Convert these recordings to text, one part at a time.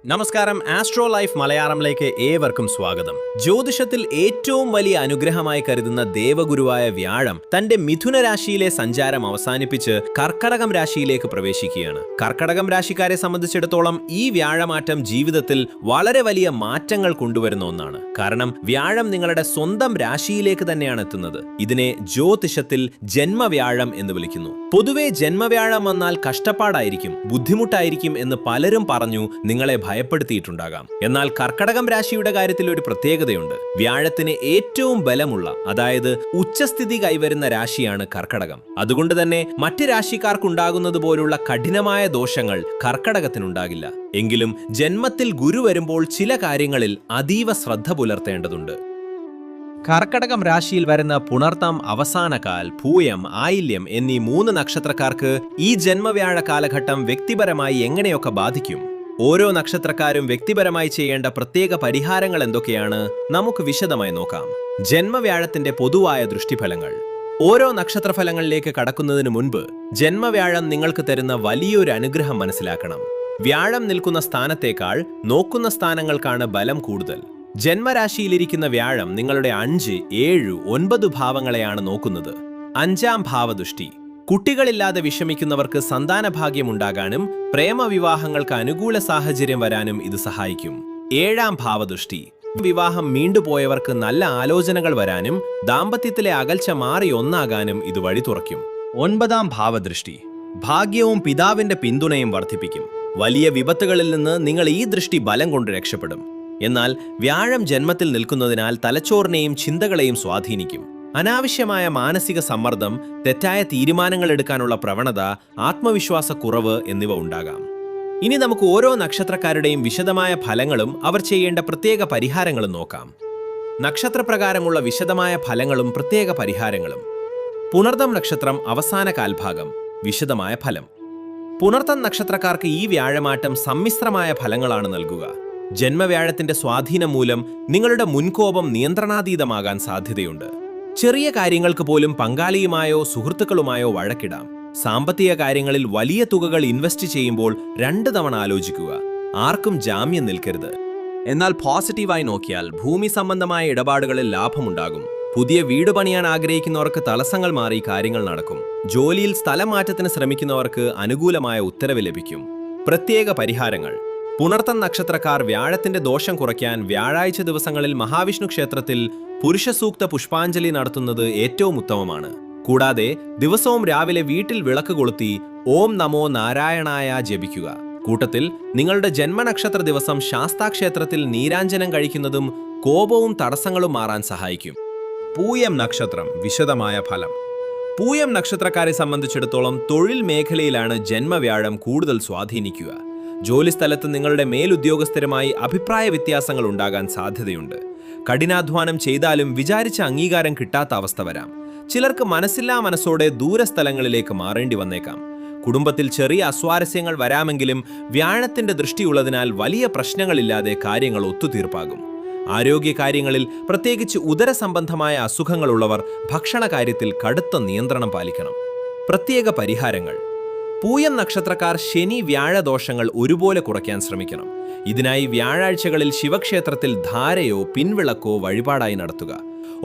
നമസ്കാരം, astro life മലയാളത്തിലേക്ക് ഏവർക്കും സ്വാഗതം. ജ്യോതിഷത്തിൽ ഏറ്റവും വലിയ അനുഗ്രഹമായി കരുതുന്ന ദേവഗുരുവായ വ്യാഴം തന്റെ മിഥുന രാശിയിലെ സഞ്ചാരം അവസാനിപ്പിച്ച് കർക്കടകം രാശിയിലേക്ക് പ്രവേശിക്കുകയാണ്. കർക്കടകം രാശിക്കാരെ സംബന്ധിച്ചിടത്തോളം ഈ വ്യാഴമാറ്റം ജീവിതത്തിൽ വളരെ വലിയ മാറ്റങ്ങൾ കൊണ്ടുവരുന്ന ഒന്നാണ്. കാരണം വ്യാഴം നിങ്ങളുടെ സ്വന്തം രാശിയിലേക്ക് തന്നെയാണ് എത്തുന്നത്. ഇതിനെ ജ്യോതിഷത്തിൽ ജന്മവ്യാഴം എന്ന് വിളിക്കുന്നു. പൊതുവെ ജന്മവ്യാഴം വന്നാൽ കഷ്ടപ്പാടായിരിക്കും, ബുദ്ധിമുട്ടായിരിക്കും എന്ന് പലരും പറഞ്ഞു നിങ്ങളെ ഭയപ്പെടുത്തിയിട്ടുണ്ടാകാം. എന്നാൽ കർക്കടകം രാശിയുടെ കാര്യത്തിൽ ഒരു പ്രത്യേകതയുണ്ട്. വ്യാഴത്തിന് ഏറ്റവും ബലമുള്ള, അതായത് ഉച്ചസ്ഥിതി കൈവരുന്ന രാശിയാണ് കർക്കടകം. അതുകൊണ്ട് തന്നെ മറ്റ് രാശിക്കാർക്കുണ്ടാകുന്നത് പോലുള്ള കഠിനമായ ദോഷങ്ങൾ കർക്കടകത്തിനുണ്ടാകില്ല. എങ്കിലും ജന്മത്തിൽ ഗുരു വരുമ്പോൾ ചില കാര്യങ്ങളിൽ അതീവ ശ്രദ്ധ പുലർത്തേണ്ടതുണ്ട്. കർക്കടകം രാശിയിൽ വരുന്ന പുണർത്തം, അവസാനകാൽ, പൂയം, ആയില്യം എന്നീ 3 നക്ഷത്രക്കാർക്ക് ഈ ജന്മവ്യാഴ കാലഘട്ടം വ്യക്തിപരമായി എങ്ങനെയൊക്കെ ബാധിക്കും? ഓരോ നക്ഷത്രക്കാരും വ്യക്തിപരമായി ചെയ്യേണ്ട പ്രത്യേക പരിഹാരങ്ങൾ എന്തൊക്കെയാണ്? നമുക്ക് വിശദമായി നോക്കാം. ജന്മവ്യാഴത്തിന്റെ പൊതുവായ ദൃഷ്ടിഫലങ്ങൾ. ഓരോ നക്ഷത്രഫലങ്ങളിലേക്ക് കടക്കുന്നതിന് മുൻപ് ജന്മവ്യാഴം നിങ്ങൾക്ക് തരുന്ന വലിയൊരു അനുഗ്രഹം മനസ്സിലാക്കണം. വ്യാഴം നിൽക്കുന്ന സ്ഥാനത്തേക്കാൾ നോക്കുന്ന സ്ഥാനങ്ങൾക്കാണ് ബലം കൂടുതൽ. ജന്മരാശിയിലിരിക്കുന്ന വ്യാഴം നിങ്ങളുടെ 5, 7, 9 ഭാവങ്ങളെയാണ് നോക്കുന്നത്. 5ാം ഭാവദൃഷ്ടി. കുട്ടികളില്ലാതെ വിഷമിക്കുന്നവർക്ക് സന്താനഭാഗ്യമുണ്ടാകാനും പ്രേമവിവാഹങ്ങൾക്ക് അനുകൂല സാഹചര്യം വരാനും ഇത് സഹായിക്കും. 7ാം ഭാവദൃഷ്ടി. വിവാഹം നീണ്ടുപോയവർക്ക് നല്ല ആലോചനകൾ വരാനും ദാമ്പത്യത്തിലെ അകൽച്ച മാറി ഒന്നാകാനും ഇത് വഴി തുറക്കും. 9ാം ഭാവദൃഷ്ടി. ഭാഗ്യവും പിതാവിന്റെ പിന്തുണയും വർദ്ധിപ്പിക്കും. വലിയ വിപത്തുകളിൽ നിന്ന് നിങ്ങൾ ഈ ദൃഷ്ടി ബലം കൊണ്ട് രക്ഷപ്പെടും. എന്നാൽ വ്യാഴം ജന്മത്തിൽ നിൽക്കുന്നതിനാൽ തലച്ചോറിനെയും ചിന്തകളെയും സ്വാധീനിക്കും. അനാവശ്യമായ മാനസിക സമ്മർദ്ദം, തെറ്റായ തീരുമാനങ്ങൾ എടുക്കാനുള്ള പ്രവണത, ആത്മവിശ്വാസക്കുറവ് എന്നിവ ഉണ്ടാകാം. ഇനി നമുക്ക് ഓരോ നക്ഷത്രക്കാരുടെയും വിശദമായ ഫലങ്ങളും അവർ ചെയ്യേണ്ട പ്രത്യേക പരിഹാരങ്ങളും നോക്കാം. നക്ഷത്രപ്രകാരമുള്ള വിശദമായ ഫലങ്ങളും പ്രത്യേക പരിഹാരങ്ങളും. പുണർതം നക്ഷത്രം, അവസാന കാൽഭാഗം. വിശദമായ ഫലം. പുണർതം നക്ഷത്രക്കാർക്ക് ഈ വ്യാഴമാറ്റം സമ്മിശ്രമായ ഫലങ്ങളാണ് നൽകുക. ജന്മവ്യാഴത്തിന്റെ സ്വാധീനം മൂലം നിങ്ങളുടെ മുൻകോപം നിയന്ത്രണാതീതമാകാൻ സാധ്യതയുണ്ട്. ചെറിയ കാര്യങ്ങൾക്ക് പോലും പങ്കാളിയുമായോ സുഹൃത്തുക്കളുമായോ വഴക്കിടാം. സാമ്പത്തിക കാര്യങ്ങളിൽ വലിയ തുകകൾ ഇൻവെസ്റ്റ് ചെയ്യുമ്പോൾ 2 തവണ ആലോചിക്കുക. ആർക്കും ജാമ്യം നിൽക്കരുത്. എന്നാൽ പോസിറ്റീവായി നോക്കിയാൽ ഭൂമി സംബന്ധമായ ഇടപാടുകളിൽ ലാഭമുണ്ടാകും. പുതിയ വീട് പണിയാൻ ആഗ്രഹിക്കുന്നവർക്ക് തടസ്സങ്ങൾ മാറി കാര്യങ്ങൾ നടക്കും. ജോലിയിൽ സ്ഥലം മാറ്റത്തിന് ശ്രമിക്കുന്നവർക്ക് അനുകൂലമായ ഉത്തരവ് ലഭിക്കും. പ്രത്യേക പരിഹാരങ്ങൾ. പുണർത്തം നക്ഷത്രക്കാർ വ്യാഴത്തിന്റെ ദോഷം കുറയ്ക്കാൻ വ്യാഴാഴ്ച ദിവസങ്ങളിൽ മഹാവിഷ്ണു ക്ഷേത്രത്തിൽ പുരുഷസൂക്ത പുഷ്പാഞ്ജലി നടത്തുന്നത് ഏറ്റവും ഉത്തമമാണ്. കൂടാതെ ദിവസവും രാവിലെ വീട്ടിൽ വിളക്ക് കൊളുത്തി ഓം നമോ നാരായണായ ജപിക്കുക. കൂട്ടത്തിൽ നിങ്ങളുടെ ജന്മനക്ഷത്ര ദിവസം ശാസ്താക്ഷേത്രത്തിൽ നീരാഞ്ജനം കഴിക്കുന്നതും കോപവും തടസ്സങ്ങളും മാറാൻ സഹായിക്കും. പൂയം നക്ഷത്രം, വിശദമായ ഫലം. പൂയം നക്ഷത്രക്കാരെ സംബന്ധിച്ചിടത്തോളം തൊഴിൽ മേഖലയിലാണ് ജന്മവ്യാഴം കൂടുതൽ സ്വാധീനിക്കുക. ജോലിസ്ഥലത്ത് നിങ്ങളുടെ മേലുദ്യോഗസ്ഥരുമായി അഭിപ്രായ വ്യത്യാസങ്ങൾ ഉണ്ടാകാൻ സാധ്യതയുണ്ട്. കഠിനാധ്വാനം ചെയ്താലും വിചാരിച്ച അംഗീകാരം കിട്ടാത്ത അവസ്ഥ വരാം. ചിലർക്ക് മനസ്സില്ലാ മനസ്സോടെ ദൂരസ്ഥലങ്ങളിലേക്ക് മാറേണ്ടി വന്നേക്കാം. കുടുംബത്തിൽ ചെറിയ അസ്വാരസ്യങ്ങൾ വരാമെങ്കിലും വ്യാഴത്തിന്റെ ദൃഷ്ടിയുള്ളതിനാൽ വലിയ പ്രശ്നങ്ങളില്ലാതെ കാര്യങ്ങൾ ഒത്തുതീർപ്പാകും. ആരോഗ്യകാര്യങ്ങളിൽ, പ്രത്യേകിച്ച് ഉദരസംബന്ധമായ അസുഖങ്ങളുള്ളവർ ഭക്ഷണകാര്യത്തിൽ കടുത്ത നിയന്ത്രണം പാലിക്കണം. പ്രത്യേക പരിഹാരങ്ങൾ. പൂയം നക്ഷത്രക്കാർ ശനി വ്യാഴദോഷങ്ങൾ ഒരുപോലെ കുറയ്ക്കാൻ ശ്രമിക്കണം. ഇതിനായി വ്യാഴാഴ്ചകളിൽ ശിവക്ഷേത്രത്തിൽ ധാരയോ പിൻവിളക്കോ വഴിപാടായി നടത്തുക.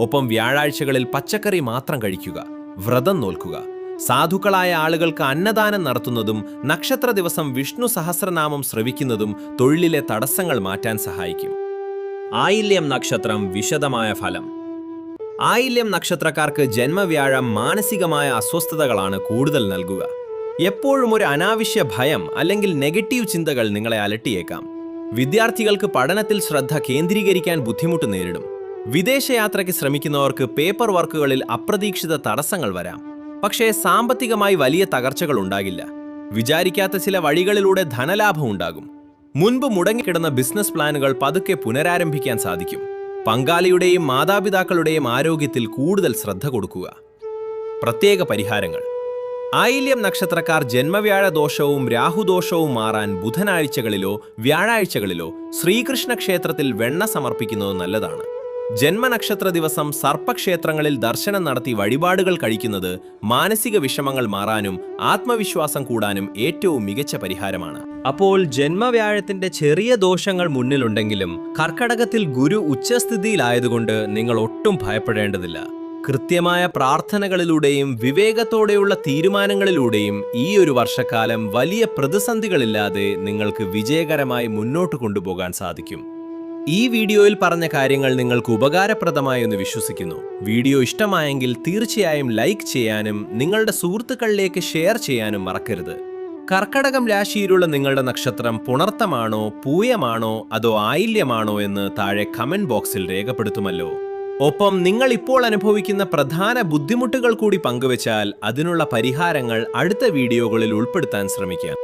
ഒപ്പം വ്യാഴാഴ്ചകളിൽ പച്ചക്കറി മാത്രം കഴിക്കുക. വ്രതം നോൽക്കുക. സാധുക്കളായ ആളുകൾക്ക് അന്നദാനം നടത്തുന്നതും നക്ഷത്ര ദിവസം വിഷ്ണു സഹസ്രനാമം ശ്രവിക്കുന്നതും തൊഴിലിലെ തടസ്സങ്ങൾ മാറ്റാൻ സഹായിക്കും. ആയില്യം നക്ഷത്രം, വിശദമായ ഫലം. ആയില്യം നക്ഷത്രക്കാർക്ക് ജന്മവ്യാഴം മാനസികമായ അസ്വസ്ഥതകളാണ് കൂടുതൽ നൽകുക. എപ്പോഴും ഒരു അനാവശ്യ ഭയം അല്ലെങ്കിൽ നെഗറ്റീവ് ചിന്തകൾ നിങ്ങളെ അലട്ടിയേക്കാം. വിദ്യാർത്ഥികൾക്ക് പഠനത്തിൽ ശ്രദ്ധ കേന്ദ്രീകരിക്കാൻ ബുദ്ധിമുട്ട് നേരിടും. വിദേശയാത്രയ്ക്ക് ശ്രമിക്കുന്നവർക്ക് പേപ്പർ വർക്കുകളിൽ അപ്രതീക്ഷിത തടസ്സങ്ങൾ വരാം. പക്ഷേ സാമ്പത്തികമായി വലിയ തകർച്ചകൾ ഉണ്ടാകില്ല. വിചാരിക്കാത്ത ചില വഴികളിലൂടെ ധനലാഭം ഉണ്ടാകും. മുൻപ് മുടങ്ങിക്കിടന്ന ബിസിനസ് പ്ലാനുകൾ പതുക്കെ പുനരാരംഭിക്കാൻ സാധിക്കും. പങ്കാളിയുടെയും മാതാപിതാക്കളുടെയും ആരോഗ്യത്തിൽ കൂടുതൽ ശ്രദ്ധ കൊടുക്കുക. പ്രത്യേക പരിഹാരങ്ങൾ. ആയില്യം നക്ഷത്രക്കാർ ജന്മവ്യാഴ ദോഷവും രാഹുദോഷവും മാറാൻ ബുധനാഴ്ചകളിലോ വ്യാഴാഴ്ചകളിലോ ശ്രീകൃഷ്ണ ക്ഷേത്രത്തിൽ വെണ്ണ സമർപ്പിക്കുന്നത് നല്ലതാണ്. ജന്മനക്ഷത്ര ദിവസം സർപ്പക്ഷേത്രങ്ങളിൽ ദർശനം നടത്തി വഴിപാടുകൾ കഴിക്കുന്നത് മാനസിക വിഷമങ്ങൾ മാറാനും ആത്മവിശ്വാസം കൂടാനും ഏറ്റവും മികച്ച പരിഹാരമാണ്. അപ്പോൾ ജന്മവ്യാഴത്തിന്റെ ചെറിയ ദോഷങ്ങൾ മുന്നിലുണ്ടെങ്കിലും കർക്കടകത്തിൽ ഗുരു ഉച്ചസ്ഥിതിയിലായതുകൊണ്ട് നിങ്ങൾ ഒട്ടും ഭയപ്പെടേണ്ടതില്ല. കൃത്യമായ പ്രാർത്ഥനകളിലൂടെയും വിവേകത്തോടെയുള്ള തീരുമാനങ്ങളിലൂടെയും ഈ ഒരു വർഷക്കാലം വലിയ പ്രതിസന്ധികളില്ലാതെ നിങ്ങൾക്ക് വിജയകരമായി മുന്നോട്ട് കൊണ്ടുപോകാൻ സാധിക്കും. ഈ വീഡിയോയിൽ പറഞ്ഞ കാര്യങ്ങൾ നിങ്ങൾക്ക് ഉപകാരപ്രദമായി എന്ന് വിശ്വസിക്കുന്നു. വീഡിയോ ഇഷ്ടമായെങ്കിൽ തീർച്ചയായും ലൈക്ക് ചെയ്യാനും നിങ്ങളുടെ സുഹൃത്തുക്കളിലേക്ക് ഷെയർ ചെയ്യാനും മറക്കരുത്. കർക്കടകം രാശിയിലുള്ള നിങ്ങളുടെ നക്ഷത്രം പുണർത്തമാണോ, പൂയമാണോ, അതോ ആയില്യമാണോ എന്ന് താഴെ കമന്റ് ബോക്സിൽ രേഖപ്പെടുത്തുമല്ലോ. ഒപ്പം നിങ്ങൾ ഇപ്പോൾ അനുഭവിക്കുന്ന പ്രധാന ബുദ്ധിമുട്ടുകൾ കൂടി പങ്കുവച്ചാൽ അതിനുള്ള പരിഹാരങ്ങൾ അടുത്ത വീഡിയോകളിൽ ഉൾപ്പെടുത്താൻ ശ്രമിക്കാം.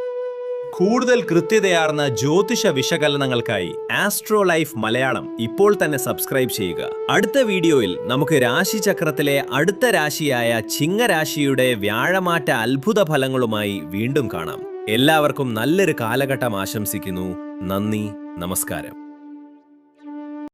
കൂടുതൽ കൃത്യതയാർന്ന ജ്യോതിഷ വിശകലനങ്ങൾക്കായി ആസ്ട്രോ ലൈഫ് മലയാളം ഇപ്പോൾ തന്നെ സബ്സ്ക്രൈബ് ചെയ്യുക. അടുത്ത വീഡിയോയിൽ നമുക്ക് രാശിചക്രത്തിലെ അടുത്ത രാശിയായ ചിങ്ങരാശിയുടെ വ്യാഴമാറ്റ അത്ഭുത ഫലങ്ങളുമായി വീണ്ടും കാണാം. എല്ലാവർക്കും നല്ലൊരു കാലഘട്ടം ആശംസിക്കുന്നു. നന്ദി, നമസ്കാരം.